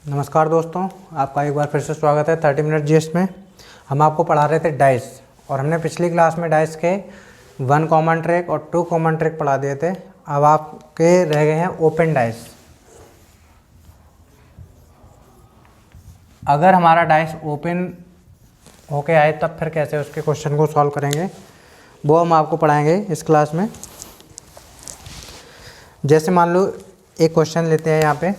नमस्कार दोस्तों, आपका एक बार फिर से स्वागत है 30 मिनट जीएस में। हम आपको पढ़ा रहे थे डाइस और हमने पिछली क्लास में डाइस के 1 कॉमन ट्रैक और 2 कॉमन ट्रैक पढ़ा दिए थे। अब आपके रह गए हैं ओपन डाइस। अगर हमारा डाइस ओपन होके आए तब फिर कैसे उसके क्वेश्चन को सॉल्व करेंगे वो हम आपको पढ़ाएंगे इस क्लास में। जैसे मान लो एक क्वेश्चन लेते हैं यहाँ पे,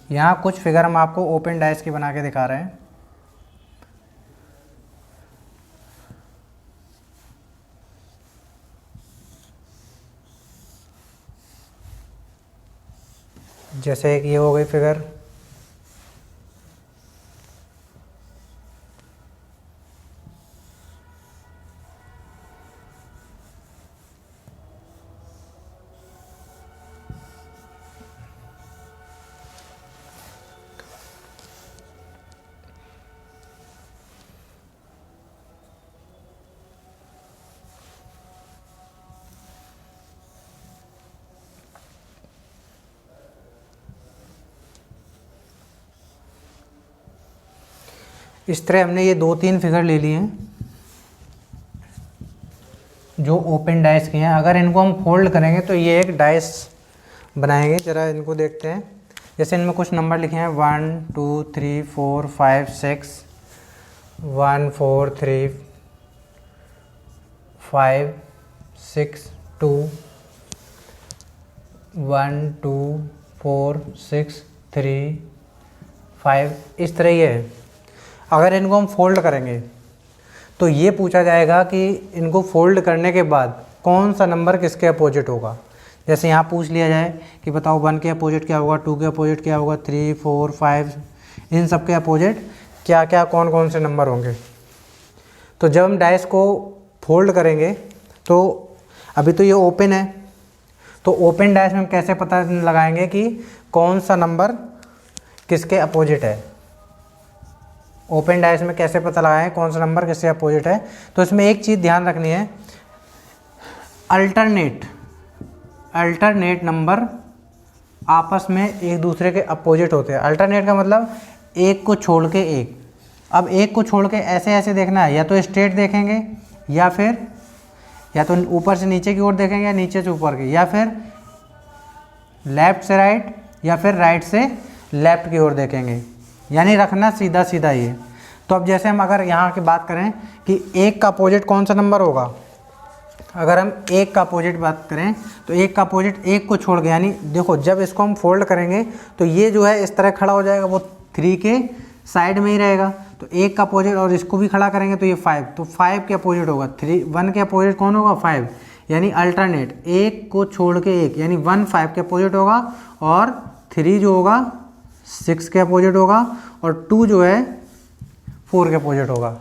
यहाँ कुछ फिगर हम आपको ओपन डाइस की बना के दिखा रहे हैं। जैसे एक ये हो गई फिगर, इस तरह हमने ये 2-3 फिगर ले लिए हैं जो ओपन डाइस की हैं। अगर इनको हम फोल्ड करेंगे तो ये एक डाइस बनाएंगे। ज़रा इनको देखते हैं। जैसे इनमें कुछ नंबर लिखे हैं 1 2 3 4 5 6, 1 4 3 5 6 2, 1 2 4 6 3 5, इस तरह ये है। अगर इनको हम फोल्ड करेंगे तो ये पूछा जाएगा कि इनको फोल्ड करने के बाद कौन सा नंबर किसके अपोजिट होगा। जैसे यहाँ पूछ लिया जाए कि बताओ 1 के अपोजिट क्या होगा, 2 के अपोजिट क्या होगा, 3 4 5, इन सब के अपोजिट क्या क्या कौन कौन से नंबर होंगे। तो जब हम डाइस को फोल्ड करेंगे तो अभी तो ये ओपन है, तो ओपन डाइस में हम कैसे पता लगाएंगे कि कौन सा नंबर किसके अपोजिट है। ओपन डाइस में कैसे पता लगाएं कौन सा नंबर किसके अपोजिट है। तो इसमें एक चीज़ ध्यान रखनी है, अल्टरनेट नंबर आपस में एक दूसरे के अपोजिट होते हैं। अल्टरनेट का मतलब एक को छोड़ के एक। अब एक को छोड़ के ऐसे ऐसे देखना है, या तो स्ट्रेट देखेंगे या तो ऊपर से नीचे की ओर देखेंगे या नीचे से ऊपर की, या फिर लेफ़्ट से राइट या फिर राइट से लेफ़्ट की ओर देखेंगे, यानी रखना सीधा सीधा ये। तो अब जैसे हम अगर यहाँ की बात करें कि एक का अपोजिट कौन सा नंबर होगा, अगर हम एक का अपोजिट बात करें तो एक का अपोजिट एक को छोड़ के, यानी देखो जब इसको हम फोल्ड करेंगे तो ये जो है इस तरह खड़ा हो जाएगा, वो 3 के साइड में ही रहेगा। तो एक का अपोजिट और इसको भी खड़ा करेंगे तो ये 5, तो 5 के अपोजिट होगा 1 के अपोजिट कौन होगा 5, यानी अल्टरनेट एक को छोड़ के एक, यानी 1 5 के अपोजिट होगा और 3 जो होगा 6 के अपोजिट होगा और 2 जो है 4 के अपोजिट होगा।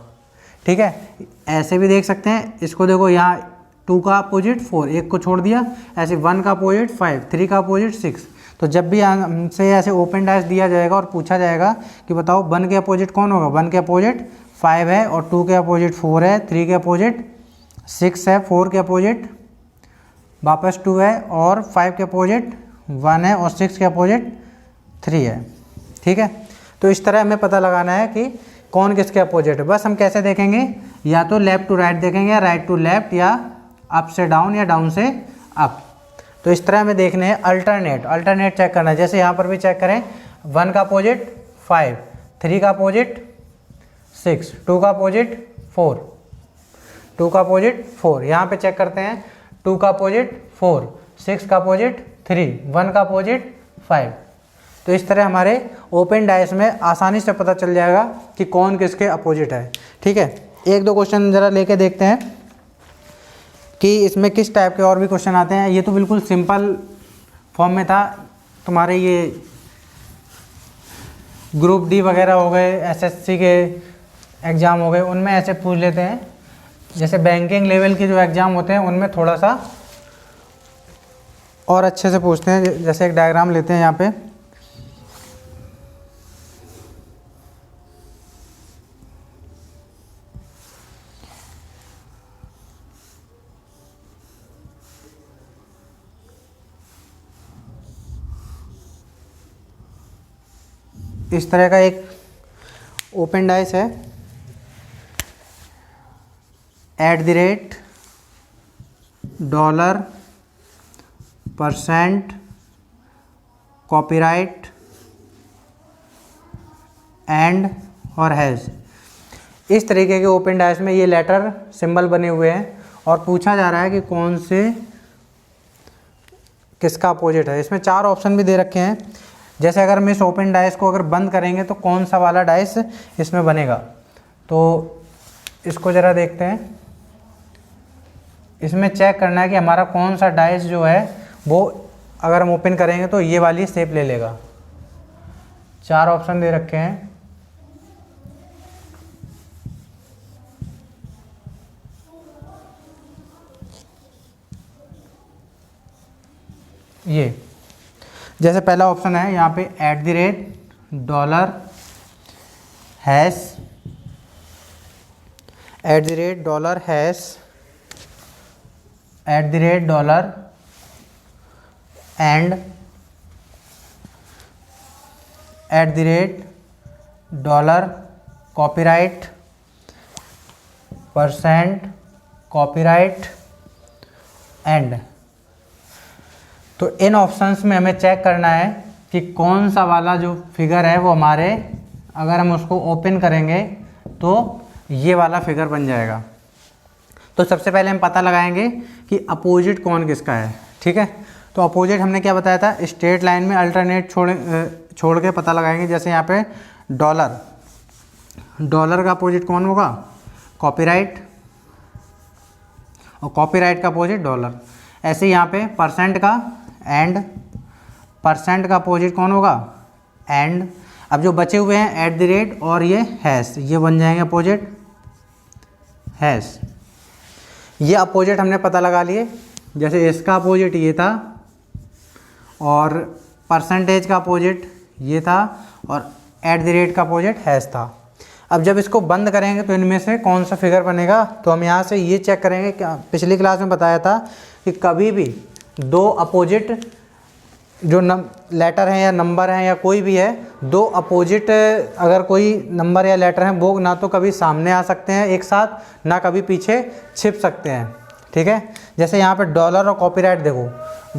ठीक है, ऐसे भी देख सकते हैं इसको। देखो यहाँ 2 का अपोजिट 4, एक को छोड़ दिया, ऐसे 1 का अपोजिट 5, 3 का अपोजिट 6। तो जब भी हमसे ऐसे ओपन डाइस दिया जाएगा और पूछा जाएगा कि बताओ 1 के अपोजिट कौन होगा, 1 के अपोजिट 5 है और 2 के अपोजिट 4 है, 3 के अपोजिट 6 है, 4 के अपोजिट वापस 2 है और 5 के अपोजिट 1 है और 6 के अपोजिट 3 है। ठीक है, तो इस तरह हमें पता लगाना है कि कौन किसके अपोजिट है। बस हम कैसे देखेंगे, या तो लेफ़्ट टू राइट देखेंगे, या राइट टू लेफ़्ट, या अप से डाउन या डाउन से अप। तो इस तरह हमें देखने हैं अल्टरनेट चेक करना है। जैसे यहाँ पर भी चेक करें, 1 का अपोजिट 5, 3 का अपोजिट 6, 2 का अपोजिट 4, 2 का अपोजिट 4, यहाँ पे चेक करते हैं 2 का अपोजिट 4, 6 का अपोजिट 3, 1 का अपोजिट 5। तो इस तरह हमारे ओपन डाइस में आसानी से पता चल जाएगा कि कौन किसके अपोजिट है। ठीक है, एक दो क्वेश्चन ज़रा लेके देखते हैं कि इसमें किस टाइप के और भी क्वेश्चन आते हैं। ये तो बिल्कुल सिंपल फॉर्म में था, तुम्हारे ये ग्रुप डी वगैरह हो गए, एसएससी के एग्ज़ाम हो गए, उनमें ऐसे पूछ लेते हैं। जैसे बैंकिंग लेवल के जो एग्ज़ाम होते हैं उनमें थोड़ा सा और अच्छे से पूछते हैं। जैसे एक डायग्राम लेते हैं यहाँ पे, इस तरह का एक ओपन डाइस है, $% कॉपीराइट एंड और हैज़। इस तरीके के ओपन डाइस में ये लेटर सिंबल बने हुए हैं और पूछा जा रहा है कि कौन से किसका अपोजिट है। इसमें 4 ऑप्शन भी दे रखे हैं। जैसे अगर हम इस ओपन डाइस को अगर बंद करेंगे तो कौन सा वाला डाइस इसमें बनेगा, तो इसको ज़रा देखते हैं। इसमें चेक करना है कि हमारा कौन सा डाइस जो है वो अगर हम ओपन करेंगे तो ये वाली शेप ले लेगा। 4 ऑप्शन दे रखे हैं। ये जैसे पहला ऑप्शन है यहाँ पे $, hash, $, $, and, $, copyright, % copyright and. तो इन ऑप्शंस में हमें चेक करना है कि कौन सा वाला जो फिगर है वो हमारे, अगर हम उसको ओपन करेंगे तो ये वाला फिगर बन जाएगा। तो सबसे पहले हम पता लगाएंगे कि अपोजिट कौन किसका है। ठीक है, तो अपोजिट हमने क्या बताया था, स्ट्रेट लाइन में अल्टरनेट छोड़ के पता लगाएंगे। जैसे यहाँ पे डॉलर का अपोजिट कौन होगा, कॉपीराइट, और कॉपीराइट का अपोजिट डॉलर। ऐसे यहाँ पे % का एंड, % का अपोजिट कौन होगा, एंड। अब जो बचे हुए हैं $, और ये हैश, ये बन जाएंगे अपोजिट, हैश। ये अपोजिट हमने पता लगा लिए। जैसे इसका अपोजिट ये था और % का अपोजिट ये था और $, का अपोजिट हैश था। अब जब इसको बंद करेंगे तो इनमें से कौन सा फिगर बनेगा, तो हम यहाँ से ये चेक करेंगे। क्या पिछली क्लास में बताया था कि कभी भी 2 अपोजिट जो लेटर हैं या नंबर हैं या कोई भी है, 2 अपोजिट अगर कोई नंबर या लेटर हैं वो ना तो कभी सामने आ सकते हैं एक साथ, ना कभी पीछे छिप सकते हैं। ठीक है, जैसे यहाँ पे डॉलर और कॉपीराइट, देखो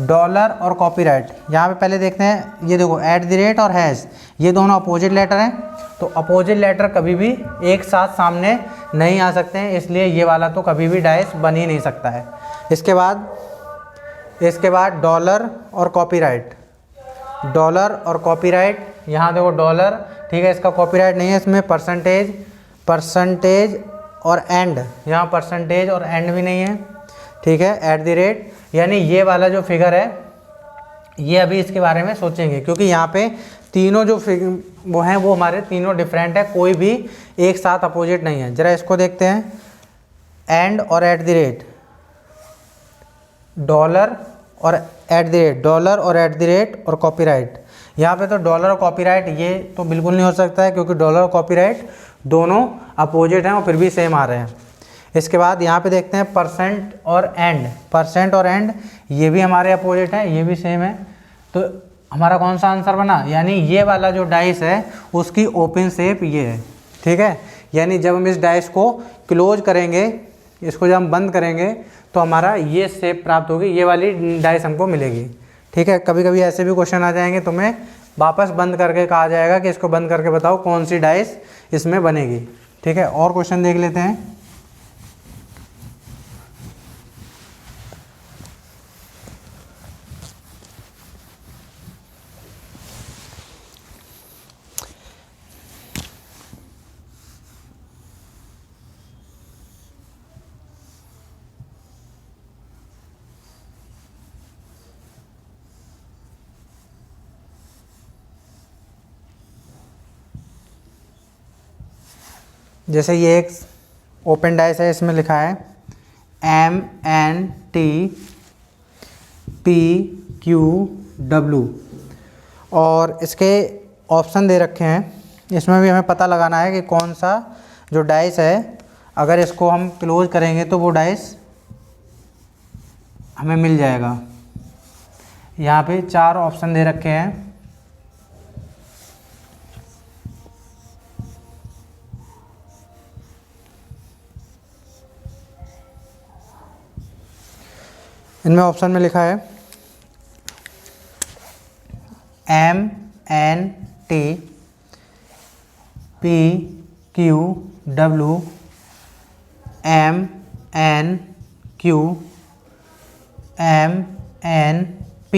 डॉलर और कॉपीराइट, यहाँ पे पहले देखते हैं। ये देखो $, और हैश, ये दोनों अपोजिट लेटर हैं। तो अपोजिट लेटर कभी भी एक साथ सामने नहीं आ सकते हैं, इसलिए ये वाला तो कभी भी डाइस बन ही नहीं सकता है। इसके बाद डॉलर और कॉपीराइट, यहाँ देखो डॉलर, ठीक है, इसका कॉपीराइट नहीं है। इसमें परसेंटेज और एंड, यहाँ परसेंटेज और एंड भी नहीं है। ठीक है, $, यानी ये वाला जो फिगर है ये अभी इसके बारे में सोचेंगे, क्योंकि यहाँ पे तीनों जो वो हैं वो हमारे तीनों डिफरेंट है, कोई भी एक साथ अपोजिट नहीं है। ज़रा इसको देखते हैं, एंड और $, डॉलर और $, और कॉपीराइट। यहाँ पे तो डॉलर और कॉपीराइट ये तो बिल्कुल नहीं हो सकता है, क्योंकि डॉलर और कॉपीराइट दोनों अपोजिट हैं और फिर भी सेम आ रहे हैं। इसके बाद यहाँ पे देखते हैं % और एंड, ये भी हमारे अपोजिट हैं, ये भी सेम है। तो हमारा कौन सा आंसर बना, यानी ये वाला जो डाइस है उसकी ओपन शेप ये है। ठीक है, यानी जब हम इस डाइस को क्लोज करेंगे, इसको जब हम बंद करेंगे तो हमारा ये शेप प्राप्त होगी, ये वाली डाइस हमको मिलेगी। ठीक है, कभी कभी ऐसे भी क्वेश्चन आ जाएंगे, तुम्हें वापस बंद करके कहा जाएगा कि इसको बंद करके बताओ कौन सी डाइस इसमें बनेगी। ठीक है, और क्वेश्चन देख लेते हैं। जैसे ये एक ओपन डाइस है, इसमें लिखा है MNTPQW और इसके ऑप्शन दे रखे हैं। इसमें भी हमें पता लगाना है कि कौन सा जो डाइस है, अगर इसको हम क्लोज करेंगे तो वो डाइस हमें मिल जाएगा। यहाँ पे 4 ऑप्शन दे रखे हैं। इनमें ऑप्शन में लिखा है MNT PQW MNQ MNP,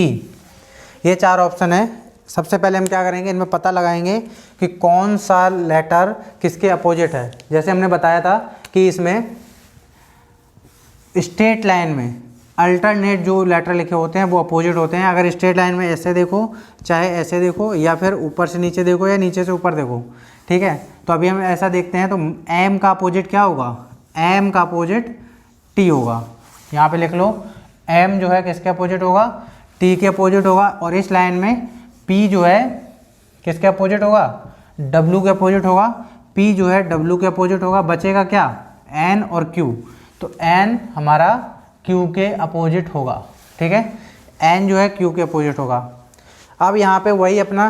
ये 4 ऑप्शन है। सबसे पहले हम क्या करेंगे, इनमें पता लगाएंगे कि कौन सा लेटर किसके अपोजिट है। जैसे हमने बताया था कि इसमें स्ट्रेट लाइन में अल्टरनेट जो लेटर लिखे होते हैं वो अपोजिट होते हैं। अगर स्ट्रेट लाइन में ऐसे देखो, चाहे ऐसे देखो, या फिर ऊपर से नीचे देखो, या नीचे से ऊपर देखो, ठीक है। तो अभी हम ऐसा देखते हैं, तो M का अपोजिट क्या होगा, M का अपोजिट T होगा। यहाँ पे लिख लो, M जो है किसके अपोजिट होगा, T के अपोजिट होगा। और इस लाइन में P जो है किसके अपोजिट होगा, W के अपोजिट होगा। P जो है W के अपोजिट होगा। बचेगा क्या, N और Q। तो N हमारा Q के अपोजिट होगा, ठीक है। N जो है Q के अपोजिट होगा। अब यहाँ पे वही अपना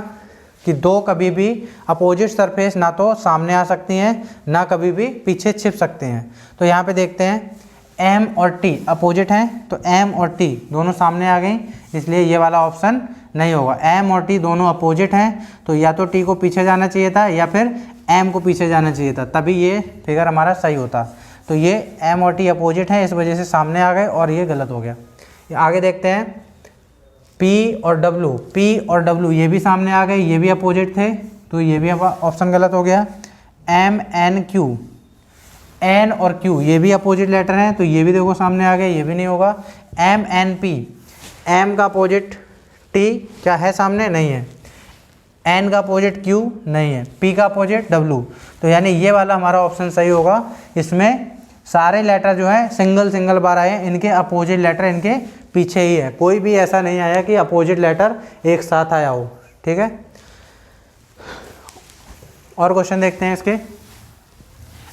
कि दो कभी भी अपोजिट सरफेस ना तो सामने आ सकती हैं, ना कभी भी पीछे छिप सकते हैं। तो यहाँ पे देखते हैं M और T अपोजिट हैं, तो M और T दोनों सामने आ गई, इसलिए ये वाला ऑप्शन नहीं होगा। M और T दोनों अपोजिट हैं, तो या तो T को पीछे जाना चाहिए था या फिर M को पीछे जाना चाहिए था, तभी ये फिगर हमारा सही होता। तो ये M और T अपोजिट हैं, इस वजह से सामने आ गए और ये गलत हो गया। आगे देखते हैं P और W ये भी सामने आ गए, ये भी अपोजिट थे, तो ये भी ऑप्शन गलत हो गया। MNQ, N और Q ये भी अपोजिट लेटर हैं, तो ये भी देखो सामने आ गए, ये भी नहीं होगा। MNP, M का अपोजिट T क्या है सामने, नहीं है। N का अपोजिट Q नहीं है। P का अपोजिट W, तो यानी ये वाला हमारा ऑप्शन सही होगा। इसमें सारे लेटर जो है सिंगल बार आए हैं, इनके अपोजिट लेटर इनके पीछे ही है। कोई भी ऐसा नहीं आया कि अपोजिट लेटर एक साथ आया हो, ठीक है। और क्वेश्चन देखते हैं इसके।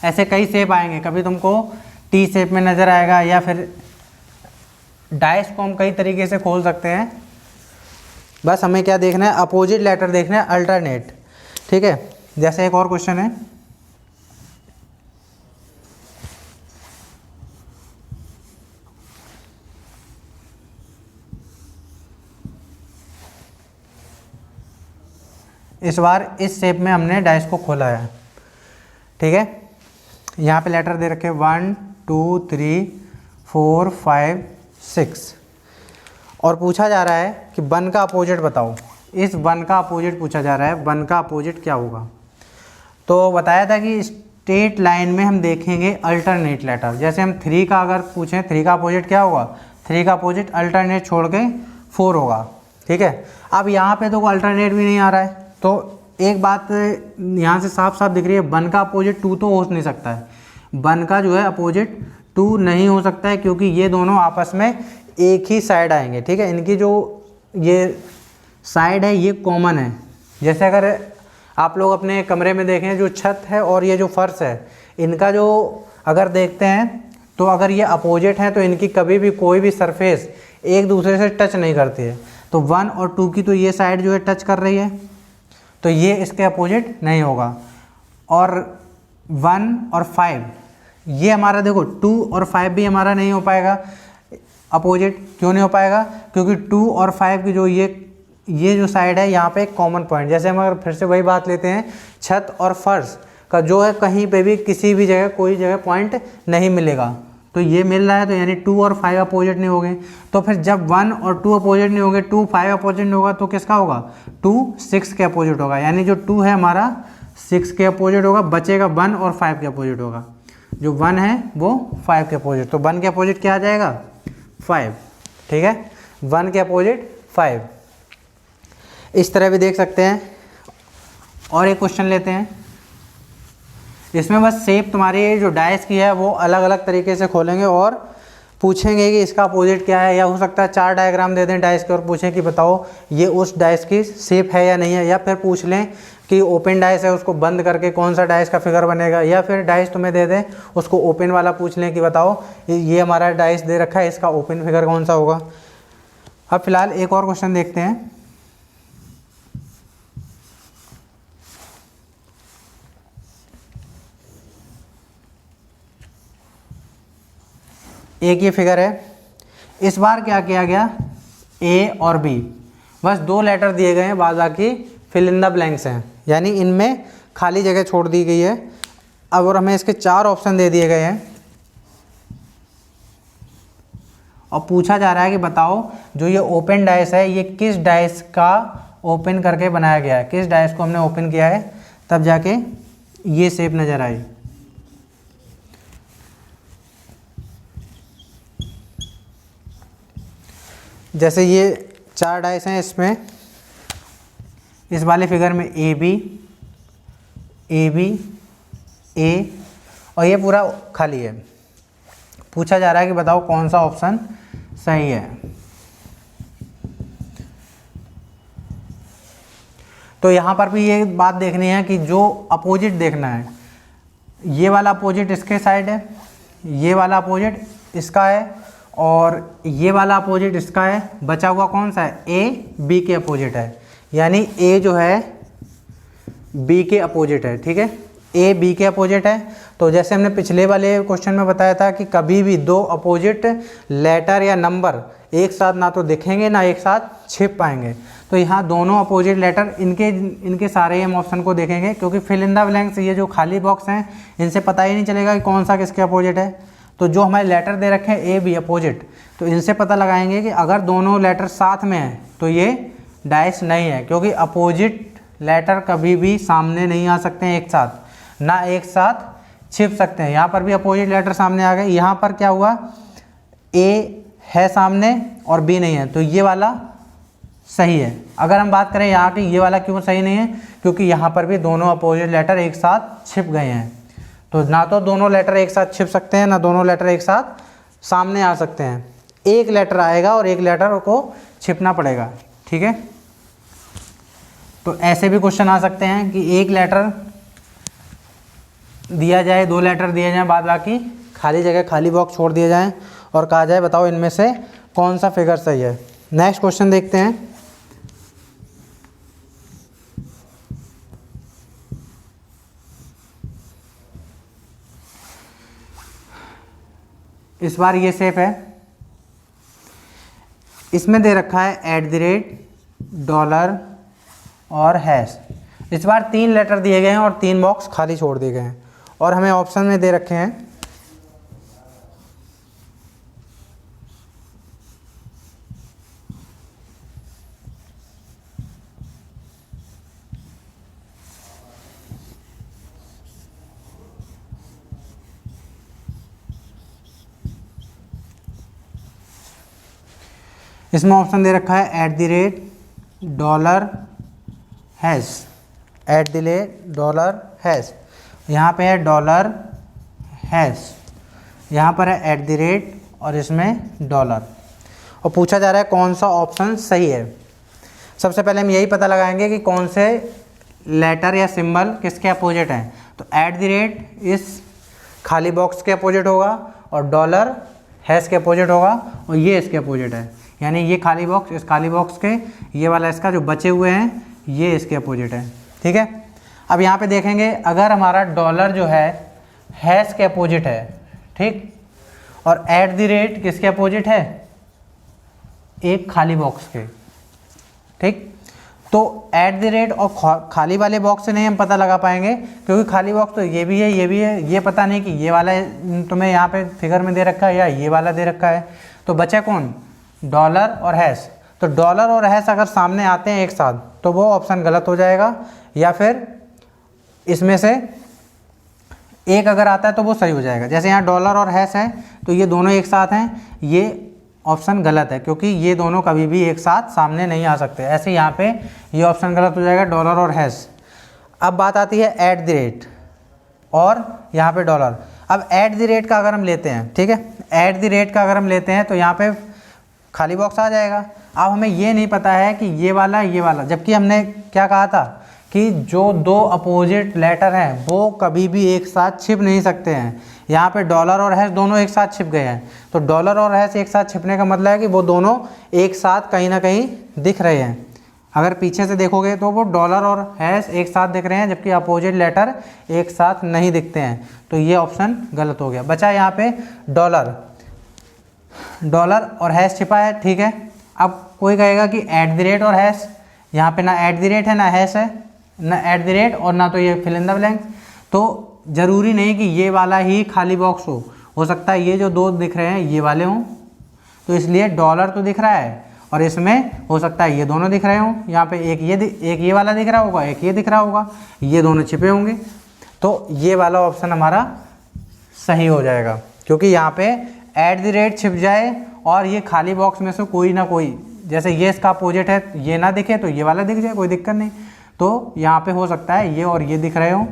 ऐसे कई शेप आएंगे, कभी तुमको T शेप में नज़र आएगा, या फिर डाइस को हम कई तरीके से खोल सकते हैं। बस हमें क्या देखना है, अपोजिट लेटर देखना है, अल्टरनेट, ठीक है। जैसे एक और क्वेश्चन है, इस बार इस शेप में हमने डाइस को खोला है, ठीक है। यहाँ पे लेटर दे रखे 1 2 3 4 5 6, और पूछा जा रहा है कि 1 का अपोजिट बताओ। इस 1 का अपोजिट पूछा जा रहा है, 1 का अपोजिट क्या होगा। तो बताया था कि स्ट्रेट लाइन में हम देखेंगे अल्टरनेट लेटर। जैसे हम 3 का अगर पूछें, 3 का अपोजिट क्या होगा, 3 का अपोजिट अल्टरनेट छोड़ के 4 होगा, ठीक है। अब यहाँ पे तो अल्टरनेट भी नहीं आ रहा है, तो एक बात यहाँ से साफ साफ दिख रही है, 1 का अपोजिट 2 तो हो नहीं सकता है। 1 का जो है अपोजिट 2 नहीं हो सकता है, क्योंकि ये दोनों आपस में एक ही साइड आएंगे, ठीक है। इनकी जो ये साइड है ये कॉमन है। जैसे अगर आप लोग अपने कमरे में देखें, जो छत है और ये जो फर्श है, इनका जो अगर देखते हैं, तो अगर ये अपोजिट हैं तो इनकी कभी भी कोई भी सरफेस एक दूसरे से टच नहीं करती है। तो 1 और 2 की तो ये साइड जो है टच कर रही है, तो ये इसके अपोजिट नहीं होगा। और 1 और 5 ये हमारा देखो 2 और 5 भी हमारा नहीं हो पाएगा अपोजिट। क्यों नहीं हो पाएगा, क्योंकि 2 और 5 की जो ये जो साइड है, यहाँ पे एक कॉमन पॉइंट, जैसे हम अगर फिर से वही बात लेते हैं, छत और फर्श का जो है कहीं पे भी किसी भी जगह कोई जगह पॉइंट नहीं मिलेगा, तो ये मिल रहा है, तो यानी 2 और 5 अपोजिट नहीं होंगे। तो फिर जब 1 और 2 अपोजिट नहीं होंगे, 2 5 अपोजिट नहीं होगा, तो किसका होगा, 2 6 के अपोजिट होगा। यानी जो 2 है हमारा 6 के अपोजिट होगा, बचेगा 1 और 5 के अपोजिट होगा। जो 1 है वो 5 के अपोजिट, तो 1 के अपोजिट क्या आ जाएगा, 5, ठीक है। 1 के अपोजिट 5। इस तरह भी देख सकते हैं। और एक क्वेश्चन लेते हैं, इसमें बस शेप तुम्हारी जो डाइस की है वो अलग अलग तरीके से खोलेंगे और पूछेंगे कि इसका अपोजिट क्या है, या हो सकता है 4 डायग्राम दे दें डाइस के और पूछें कि बताओ ये उस डाइस की शेप है या नहीं है, या फिर पूछ लें कि ओपन डाइस है उसको बंद करके कौन सा डाइस का फिगर बनेगा, या फिर डाइस तुम्हें दे दें उसको ओपन वाला पूछ लें कि बताओ ये हमारा डाइस दे रखा है, इसका ओपन फिगर कौन सा होगा। अब फिलहाल एक और क्वेश्चन देखते हैं। एक ये फिगर है, इस बार क्या किया गया, ए और बी, बस 2 लेटर दिए गए हैं, बाद बाकी फिल इन द ब्लैंक्स हैं, यानी इनमें खाली जगह छोड़ दी गई है। अब और हमें इसके 4 ऑप्शन दे दिए गए हैं और पूछा जा रहा है कि बताओ जो ये ओपन डाइस है ये किस डाइस का ओपन करके बनाया गया है, किस डाइस को हमने ओपन किया है तब जाके ये शेप नज़र आई। जैसे ये 4 डाइस हैं, इसमें इस वाले फिगर में ए बी ए और ये पूरा खाली है। पूछा जा रहा है कि बताओ कौन सा ऑप्शन सही है। तो यहाँ पर भी ये बात देखनी है कि जो अपोजिट देखना है, ये वाला अपोजिट इसके साइड है, ये वाला अपोजिट इसका है और ये वाला अपोजिट इसका है। बचा हुआ कौन सा है, ए बी के अपोजिट है, यानी ए जो है बी के अपोजिट है। ठीक है, ए बी के अपोजिट है। तो जैसे हमने पिछले वाले क्वेश्चन में बताया था कि कभी भी 2 अपोजिट लेटर या नंबर एक साथ ना तो दिखेंगे ना एक साथ छिप पाएंगे। तो यहाँ दोनों अपोजिट लेटर इनके सारे हम ऑप्शन को देखेंगे, क्योंकि फिल इन द ब्लैंक्स ये जो खाली बॉक्स हैं इनसे पता ही नहीं चलेगा कि कौन सा किसके अपोजिट है। तो जो हमारे लेटर दे रखे हैं ए बी अपोजिट, तो इनसे पता लगाएंगे कि अगर दोनों लेटर साथ में हैं तो ये डाइस नहीं है, क्योंकि अपोजिट लेटर कभी भी सामने नहीं आ सकते हैं एक साथ, ना एक साथ छिप सकते हैं। यहाँ पर भी अपोजिट लेटर सामने आ गए। यहाँ पर क्या हुआ, ए है सामने और बी नहीं है, तो ये वाला सही है। अगर हम बात करें यहाँ की, ये वाला क्यों सही नहीं है, क्योंकि यहाँ पर भी दोनों अपोजिट लेटर एक साथ छिप गए हैं। तो ना तो दोनों लेटर एक साथ छिप सकते हैं, ना दोनों लेटर एक साथ सामने आ सकते हैं। एक लेटर आएगा और एक लेटर को छिपना पड़ेगा। ठीक है, तो ऐसे भी क्वेश्चन आ सकते हैं कि एक लेटर दिया जाए, 2 लेटर दिए जाएं, बाद बाकी खाली जगह खाली बॉक्स छोड़ दिए जाएं और कहा जाए बताओ इनमें से कौन सा फिगर सही है। नेक्स्ट क्वेश्चन देखते हैं। इस बार ये शेप है, इसमें दे रखा है $, और हैश। इस बार 3 लेटर दिए गए हैं और 3 बॉक्स खाली छोड़ दिए गए हैं और हमें ऑप्शन में दे रखे हैं इसमें ऑप्शन दे रखा है $, हैश, $, यहाँ पे है $, हैश, यहाँ पर है @ और इसमें $। और पूछा जा रहा है कौन सा ऑप्शन सही है। सबसे पहले हम यही पता लगाएंगे कि कौन से लेटर या सिंबल किसके अपोजिट हैं। तो @ इस खाली बॉक्स के अपोजिट होगा और $, हैश के अपोजिट होगा और ये इसके अपोजिट है, यानी ये खाली बॉक्स इस खाली बॉक्स के, ये वाला इसका, जो बचे हुए हैं ये इसके अपोजिट है। ठीक है, अब यहाँ पे देखेंगे अगर हमारा $, जो है हैश के अपोजिट है, ठीक, और @ किसके अपोजिट है, एक खाली बॉक्स के। ठीक, तो @ और खाली वाले बॉक्स से नहीं हम पता लगा पाएंगे, क्योंकि खाली बॉक्स तो ये भी है ये भी है, ये पता नहीं कि ये वाला तुम्हें यहाँ पे फिगर में दे रखा है या ये वाला दे रखा है। तो बचा कौन, $, और हैश। तो $, और हैश अगर सामने आते हैं एक साथ तो वो ऑप्शन गलत हो जाएगा, या फिर इसमें से एक अगर आता है तो वो सही हो जाएगा। जैसे यहाँ $, और हैश है तो ये दोनों एक साथ हैं, ये ऑप्शन गलत है क्योंकि ये दोनों कभी भी एक साथ सामने नहीं आ सकते। ऐसे यहाँ पे ये ऑप्शन गलत हो जाएगा, $, और हैश। अब बात आती है @ और यहाँ पे $। अब @ का अगर हम लेते हैं, ठीक है, @ का अगर हम लेते हैं तो यहाँ पे खाली बॉक्स आ जाएगा। अब हमें ये नहीं पता है कि ये वाला, जबकि हमने क्या कहा था कि जो 2 अपोजिट लेटर हैं वो कभी भी एक साथ छिप नहीं सकते हैं। यहाँ पे $, और हैश दोनों एक साथ छिप गए हैं। तो $, और हैश एक साथ छिपने का मतलब है कि वो दोनों एक साथ कहीं ना कहीं दिख रहे हैं। अगर पीछे से देखोगे तो वो $, और हैश एक साथ दिख रहे हैं, जबकि अपोजिट लेटर एक साथ नहीं दिखते हैं। तो ये ऑप्शन गलत हो गया। बचा यहाँ पे $। डॉलर और हैश छिपा है, ठीक है। अब कोई कहेगा कि एट द रेट और हैश, यहाँ पे ना एट द रेट है ना हैश है, ना एट द रेट और ना तो ये फिल इन द ब्लैंक्स। तो ज़रूरी नहीं कि ये वाला ही खाली बॉक्स हो सकता है ये जो दो दिख रहे हैं ये वाले हों, तो इसलिए डॉलर तो दिख रहा है और इसमें हो सकता है ये दोनों दिख रहे हों। यहाँ पे एक ये वाला दिख रहा होगा, एक ये दिख रहा होगा, ये दोनों छिपे होंगे, तो ये वाला ऑप्शन हमारा सही हो जाएगा, क्योंकि यहाँ पे एट द रेट छिप जाए और ये खाली बॉक्स में से कोई ना कोई, जैसे ये इसका अपोजिट है, ये ना दिखे तो ये वाला दिख जाए, कोई दिक्कत नहीं। तो यहाँ पे हो सकता है ये और ये दिख रहे हो,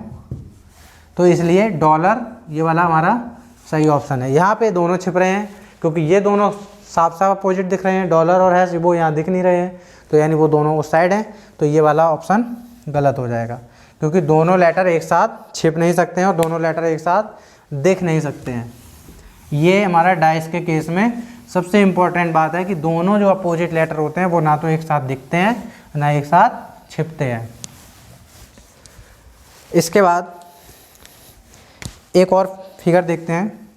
तो इसलिए डॉलर ये वाला हमारा सही ऑप्शन है। यहाँ पे दोनों छिप रहे हैं क्योंकि ये दोनों साफ साफ अपोजिट दिख रहे हैं, डॉलर और हैश वो यहाँ दिख नहीं रहे हैं, तो यानी वो दोनों उस साइड हैं, तो ये वाला ऑप्शन गलत हो जाएगा, क्योंकि दोनों लेटर एक साथ छिप नहीं सकते हैं और दोनों लेटर एक साथ दिख नहीं सकते हैं। ये हमारा डाइस के केस में सबसे इम्पोर्टेंट बात है कि दोनों जो अपोजिट लेटर होते हैं वो ना तो एक साथ दिखते हैं ना एक साथ छिपते हैं। इसके बाद एक और फिगर देखते हैं।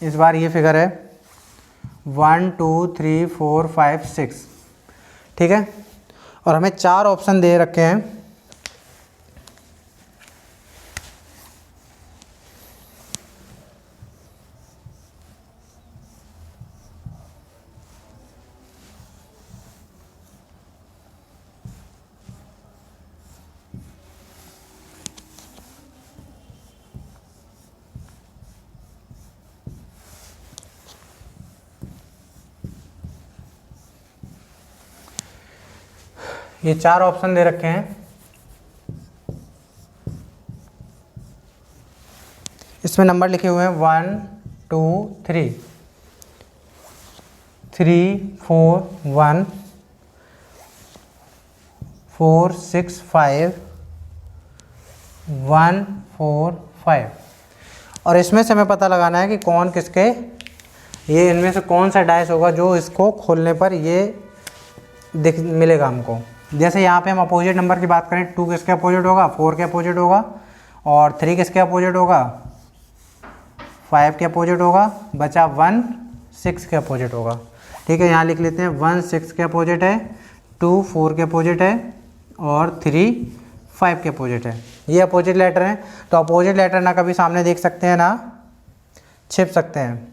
इस बार ये फिगर है 1 2 3 4 5 6, ठीक है, और हमें 4 ऑप्शन दे रखे हैं। ये 4 ऑप्शन दे रखे हैं, इसमें नंबर लिखे हुए हैं 1 2 3 3 4 1 4 6 5 1 4 5, और इसमें से हमें पता लगाना है कि कौन किसके, ये इनमें से कौन सा डाइस होगा जो इसको खोलने पर ये मिलेगा हमको। जैसे यहाँ पे हम अपोजिट नंबर की बात करें, 2 किसके अपोजिट होगा, 4 के अपोजिट होगा, और 3 किसके अपोजिट होगा, 5 के अपोजिट होगा, बचा 1 6 के अपोजिट होगा, ठीक है। यहाँ लिख लेते हैं 1 6 के अपोजिट है, 2 4 के अपोजिट है और 3 5 के अपोजिट है। ये अपोजिट लेटर हैं, तो अपोजिट लेटर ना कभी सामने देख सकते हैं ना छिप सकते हैं।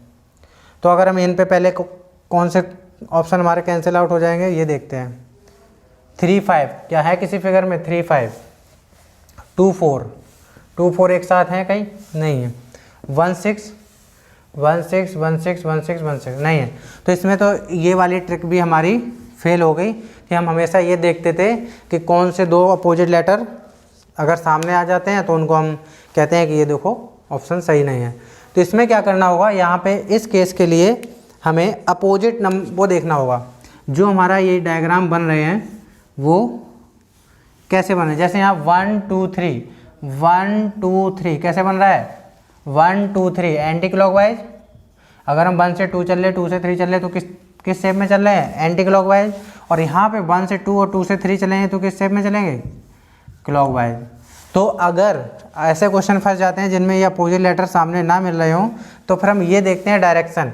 तो अगर हम इन पे पहले कौन से ऑप्शन हमारे कैंसिल आउट हो जाएंगे ये देखते हैं। 3 5 क्या है किसी फिगर में, 3 5 2 4 एक साथ हैं कहीं नहीं है, 1 6 1 6 1 6 1 6 1 6 नहीं है। तो इसमें तो ये वाली ट्रिक भी हमारी फेल हो गई कि हम हमेशा ये देखते थे कि कौन से 2 अपोजिट लेटर अगर सामने आ जाते हैं तो उनको हम कहते हैं कि ये देखो ऑप्शन सही नहीं है। तो इसमें क्या करना होगा, यहाँ पे इस केस के लिए हमें अपोजिट नंबर वो देखना होगा, जो हमारा ये डायग्राम बन रहे हैं वो कैसे बने। जैसे यहाँ 1 2 3 1 2 3 कैसे बन रहा है, 1 2 3 एंटी क्लॉकवाइज। अगर हम 1 से 2 चल रहे, 2 से 3 चल रहे तो किस शेप में चल रहे हैं, एंटी क्लॉकवाइज। और यहाँ पे 1 से 2 और 2 से 3 चलेंगे तो किस शेप में चलेंगे, क्लॉकवाइज। तो अगर ऐसे क्वेश्चन फंस जाते हैं जिनमें ये अपोजिट लेटर सामने ना मिल रहे हों, तो फिर हम ये देखते हैं डायरेक्शन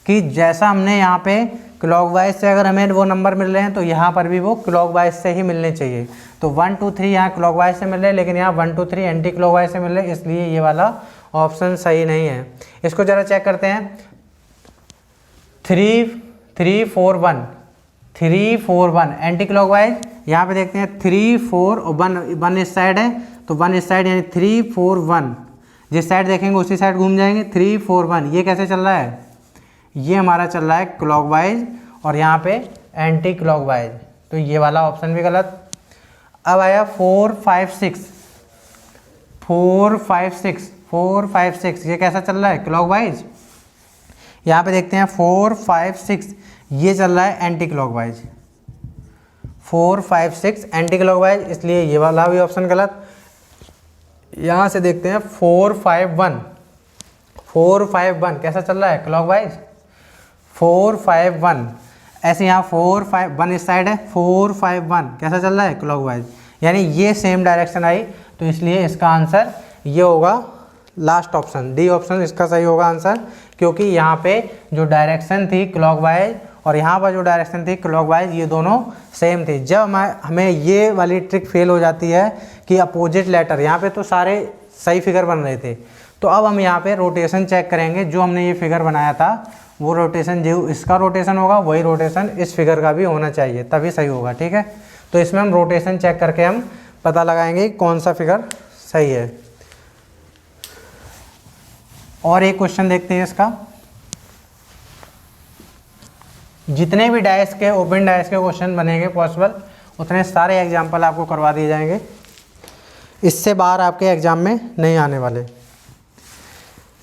कि जैसा हमने यहाँ पे क्लॉकवाइज से अगर हमें वो नंबर मिल रहे हैं तो यहाँ पर भी वो क्लॉकवाइज से ही मिलने चाहिए। तो 1 2 3 यहाँ क्लॉकवाइज से मिल रहे हैं, लेकिन यहाँ 1 2 3 एंटी क्लॉकवाइज से मिल रहे हैं, इसलिए ये वाला ऑप्शन सही नहीं है। इसको ज़रा चेक करते हैं। 3 3 4 1 3 4 1 एंटी क्लॉकवाइज। यहाँ पे देखते हैं 3 4 और 1 इस साइड है, तो 1 इस साइड यानी 3 4 1, जिस साइड देखेंगे उसी साइड घूम जाएंगे। 3 4 1 ये कैसे चल रहा है, ये हमारा चल रहा है क्लॉकवाइज और यहाँ पे एंटी क्लॉकवाइज, तो ये वाला ऑप्शन भी गलत। अब आया 4 5 6 4 5 6 4 5 6 ये कैसा चल रहा है, क्लॉकवाइज। यहाँ पे देखते हैं 4 5 6 ये चल रहा है एंटी क्लॉकवाइज, 4 5 6 एंटी क्लॉकवाइज, इसलिए ये वाला भी ऑप्शन गलत। यहाँ से देखते हैं 4 5 1 4 5 1 कैसा चल रहा है, क्लॉकवाइज। 4 5 1 ऐसे यहाँ 4 5 1 इस साइड है, 4 5 1 कैसा चल रहा है क्लॉकवाइज, यानी ये सेम डायरेक्शन आई, तो इसलिए इसका आंसर ये होगा लास्ट ऑप्शन, डी ऑप्शन इसका सही होगा आंसर, क्योंकि यहाँ पे जो डायरेक्शन थी क्लॉकवाइज और यहाँ पर जो डायरेक्शन थी क्लॉकवाइज ये दोनों सेम थे। जब हमें ये वाली ट्रिक फेल हो जाती है कि अपोजिट लेटर, यहाँ पे तो सारे सही फिगर बन रहे थे, तो अब हम यहाँ पे रोटेशन चेक करेंगे। जो हमने ये फिगर बनाया था वो रोटेशन जो इसका रोटेशन होगा वही रोटेशन इस फिगर का भी होना चाहिए, तभी सही होगा। ठीक है, तो इसमें हम रोटेशन चेक करके हम पता लगाएंगे कौन सा फिगर सही है। और एक क्वेश्चन देखते हैं इसका। जितने भी डायस के ओपन डायस के क्वेश्चन बनेंगे पॉसिबल, उतने सारे एग्जाम्पल आपको करवा दिए जाएंगे, इससे बाहर आपके एग्जाम में नहीं आने वाले।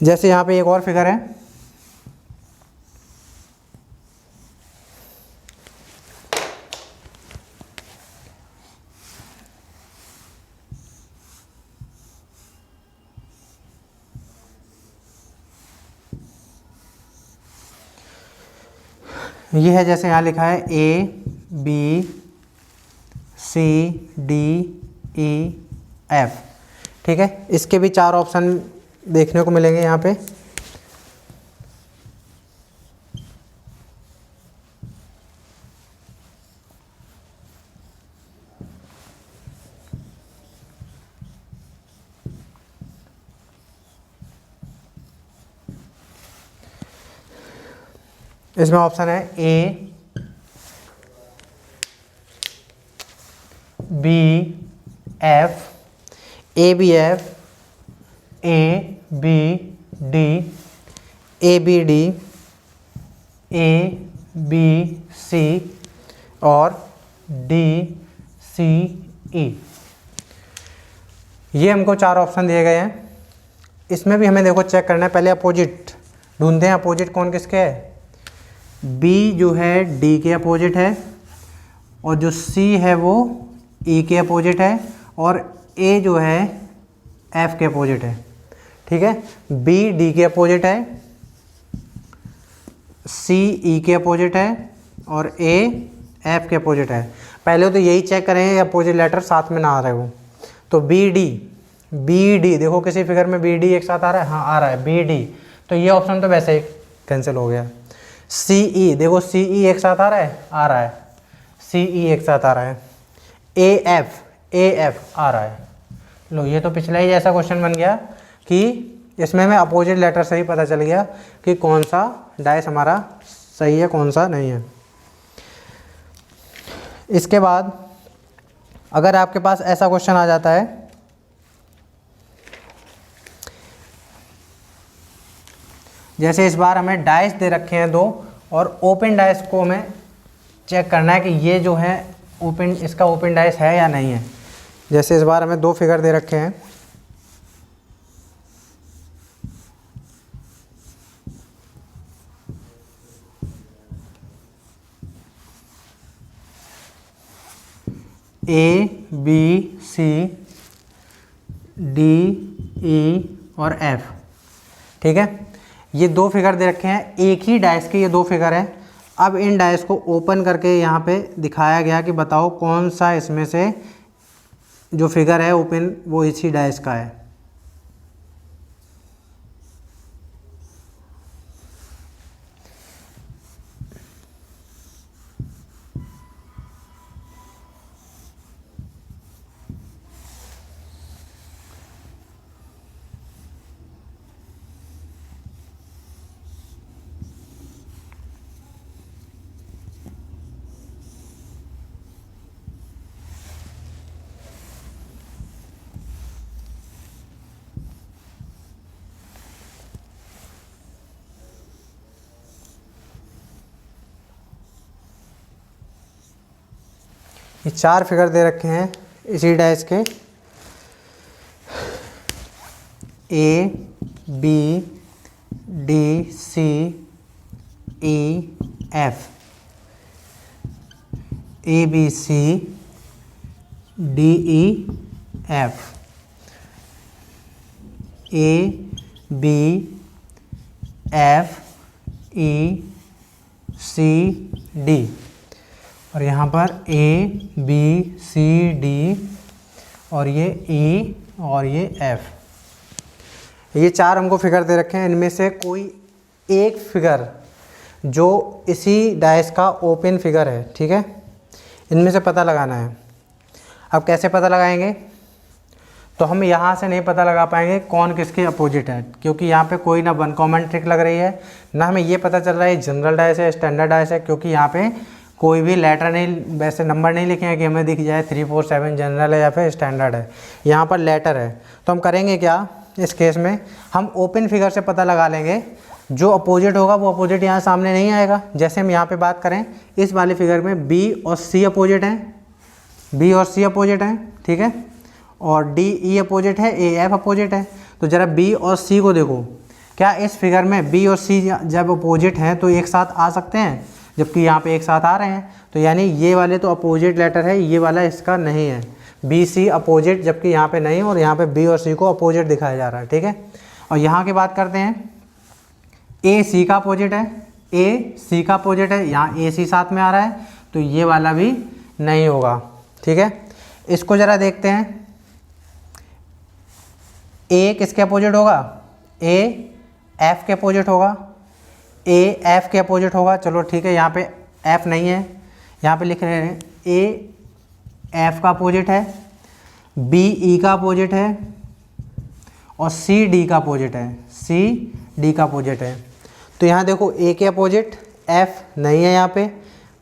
जैसे यहाँ पे एक और फिगर है, ये है जैसे यहाँ लिखा है A B C D E F। ठीक है, इसके भी 4 ऑप्शन देखने को मिलेंगे यहाँ पे। इसमें ऑप्शन है A B F, A B F, A B D, A B D, A B C और D C E। ये हमको 4 ऑप्शन दिए गए हैं। इसमें भी हमें देखो चेक करना है, पहले अपोजिट ढूंढते हैं। अपोजिट कौन किसके है? B जो है D के अपोजिट है, और जो C है वो E के अपोजिट है, और A जो है F के अपोजिट है। ठीक है, B D के अपोजिट है, C E के अपोजिट है, और A F के अपोजिट है। पहले तो यही चेक करें अपोजिट लेटर साथ में ना आ रहे हो। तो बी डी देखो किसी फिगर में बी डी एक साथ आ रहा है, हाँ आ रहा है बी डी, तो ये ऑप्शन तो वैसे ही कैंसिल हो गया। सी ई देखो सी ई एक साथ आ रहा है सी ई एक साथ आ रहा है। ए एफ आ रहा है। लो ये तो पिछला ही जैसा क्वेश्चन बन गया कि इसमें हमें अपोजिट लेटर से ही पता चल गया कि कौन सा डाइस हमारा सही है कौन सा नहीं है। इसके बाद अगर आपके पास ऐसा क्वेश्चन आ जाता है, जैसे इस बार हमें डाइस दे रखे हैं 2 और ओपन डाइस को हमें चेक करना है कि ये जो है ओपन, इसका ओपन डाइस है या नहीं है। जैसे इस बार हमें 2 फिगर दे रखे हैं, ए बी सी डी ई और एफ। ठीक है, ये 2 फिगर दे रखे हैं, एक ही डाइस के ये 2 फिगर हैं। अब इन डाइस को ओपन करके यहाँ पे दिखाया गया कि बताओ कौन सा इसमें से जो फिगर है ओपन वो इसी डाइस का है। ये 4 फिगर दे रखे हैं इसी डाइस के, A B D C E F, A B C D E F, A B F E C D, और यहाँ पर ए बी सी डी, और ये ई और ये एफ। ये 4 हमको फिगर दे रखे हैं। इनमें से कोई एक फिगर जो इसी डायस का ओपन फिगर है, ठीक है, इनमें से पता लगाना है। अब कैसे पता लगाएंगे? तो हम यहाँ से नहीं पता लगा पाएंगे कौन किसके अपोजिट है, क्योंकि यहाँ पे कोई ना वन कॉमन ट्रिक लग रही है, ना हमें ये पता चल रहा है जनरल डायस है स्टैंडर्ड डायस है, क्योंकि यहाँ पे कोई भी लेटर नहीं, वैसे नंबर नहीं लिखे हैं कि हमें दिख जाए 3 4 7 जनरल है या फिर स्टैंडर्ड है। यहाँ पर लेटर है। तो हम करेंगे क्या इस केस में? हम ओपन फिगर से पता लगा लेंगे। जो अपोजिट होगा वो अपोजिट यहाँ सामने नहीं आएगा। जैसे हम यहाँ पे बात करें, इस वाले फिगर में बी और सी अपोजिट हैं, बी और सी अपोजिट हैं, ठीक है, और डी ई अपोजिट है, ए एफ अपोजिट है। तो ज़रा बी और सी को देखो, क्या इस फिगर में बी और सी जब अपोजिट हैं तो एक साथ आ सकते हैं? जबकि यहाँ पे एक साथ आ रहे हैं, तो यानी ये वाले तो अपोजिट लेटर है, ये वाला इसका नहीं है। बी सी अपोजिट, जबकि यहाँ पे नहीं, और यहाँ पे बी और सी को अपोजिट दिखाया जा रहा है, ठीक है। और यहाँ की बात करते हैं, ए सी का अपोजिट है, ए सी का अपोजिट है, यहाँ ए सी साथ में आ रहा है, तो ये वाला भी नहीं होगा, ठीक है। इसको ज़रा देखते हैं, ए किसके अपोजिट होगा? ए एफ के अपोजिट होगा, ए एफ के अपोजिट होगा। चलो ठीक है, यहाँ पे एफ नहीं है, यहाँ पे लिख रहे हैं ए एफ का अपोजिट है, बी ई का अपोजिट है, और सी डी का अपोजिट है, सी डी का अपोजिट है। तो यहाँ देखो, ए के अपोजिट एफ नहीं है, यहाँ पे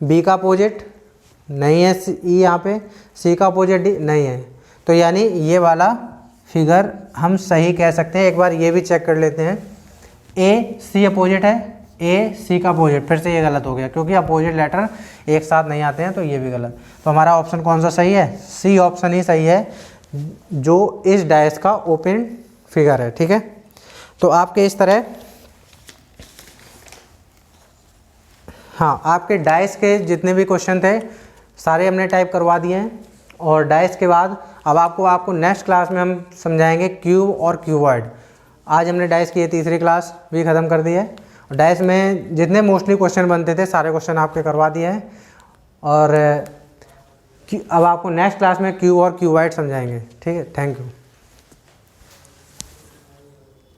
बी का अपोजिट नहीं है, ई यहाँ पे, सी का अपोजिट डी नहीं है। तो यानी ये वाला फिगर हम सही कह सकते हैं। एक बार ये भी चेक कर लेते हैं, ए सी अपोजिट है, ए सी का अपोजिट, फिर से ये गलत हो गया क्योंकि अपोजिट लेटर एक साथ नहीं आते हैं, तो ये भी गलत। तो हमारा ऑप्शन कौन सा सही है? सी ऑप्शन ही सही है, जो इस डायस का ओपन फिगर है, ठीक है। तो आपके इस तरह, हाँ, आपके डायस के जितने भी क्वेश्चन थे सारे हमने टाइप करवा दिए हैं। और डायस के बाद अब आपको नेक्स्ट क्लास में हम समझाएंगे क्यूब और क्यूबॉइड। आज हमने डायस की ये तीसरी क्लास भी ख़त्म कर दी है। डायस में जितने मोस्टली क्वेश्चन बनते थे सारे क्वेश्चन आपके करवा दिए हैं, और अब आपको नेक्स्ट क्लास में क्यूब और क्यूबॉइड समझाएंगे, ठीक है। Thank you.